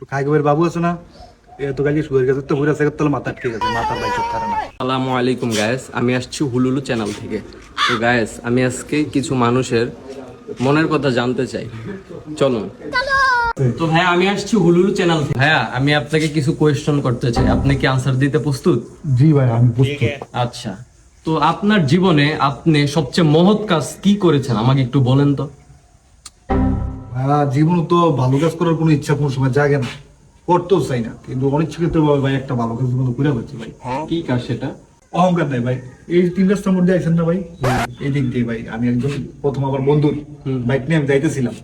খাইগোবের বাবু আছে না, এ তো গালি শুয়ে গেছে তো পুরো সেকত তলে মাথা ঠিক আছে, মাথা ভাই সব খারাপ না। আসসালামু আলাইকুম গায়েস, আমি আসছি হুলুলু চ্যানেল থেকে। তো গায়েস, আমি আজকে কিছু মানুষের মনের কথা জানতে চাই, চলুন। তো ভাইয়া, আমি আসছি হুলুলু চ্যানেল থেকে। ভাইয়া, আমি আপনাকে কিছু কোয়েশ্চন করতে চাই, আপনি কি আনসার দিতে প্রস্তুত? জি ভাই, আমি প্রস্তুত। আচ্ছা, তো আপনার জীবনে আপনি সবচেয়ে মহৎ কাজ কি করেছেন আমাকে একটু বলেন তো। জীবন তো ভালো কাজ করার কোনো ইচ্ছা কোনো সময় জাগে না, করতেও চাই না, কিন্তু অনিচ্ছাকৃত ভাই একটা ভালো কাজ জীবন করে হচ্ছে ভাই। কি কাজ সেটা? অহংকার নাই ভাই, এই 3 রাস্তার মধ্যে আইছেন না ভাই, এই দিক দিয়ে ভাই আমি একজন প্রথম আমার বন্ধুর বাইক নিয়ে আমি যাইতেছিলাম,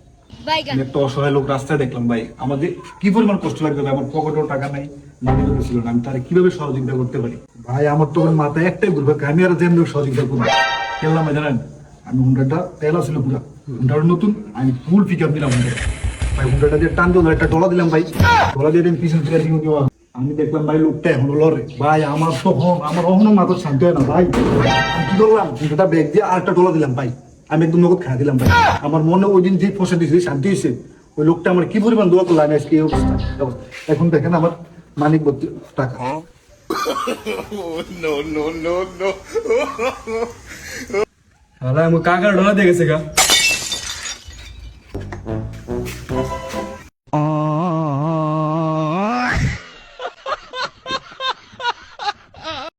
আমি একটা অসহায় লোক রাস্তায় দেখলাম ভাই, আমাদের কি পরিমাণ কষ্ট লাগবে ভাই, আমার পকেটেও টাকা নাই, মানি ব্যাগও ছিল না, আমি তারে কিভাবে সহযোগিতা করতে পারি ভাই, আমার তো মাথায় একটাই ঘুরবে, আমি আর যেমন সহযোগিতা করবো খেললাম ভাই, জানেন আমি হুন্ডাটা তেল ছিল পুরো হুন্ডাটা নতুন, আমি ফুল পিক আপ দিলাম হুন্ডা ভাই, হুন্ডাটা দিয়ে টান দিলাম, একটা ডলা দিলাম ভাই, ডলা দিয়ে আমি পিছন থেকে আমি দেখলাম ভাই লোকটা এখনো লড়ে ভাই, আমার তখন আমার কখনো মাথা শান্তি হয় না ভাই, আমি কি করলাম হুন্ডাটা ব্রেক দিয়ে আর একটা ডলা দিলাম ভাই, আমি একদম নগদ খাই দিলাম ভাই, আমার মনে ওই দিন যে ফসা দিয়েছে শান্তি হয়েছে, ওই লোকটা আমার কি পরিমাণ দোয়া করলো, আমি আজকে এই অবস্থা। এখন দেখেন আমার মানিক ভর্তি টাকা। আমি কাকার ডলা দিয়ে গেছে গা।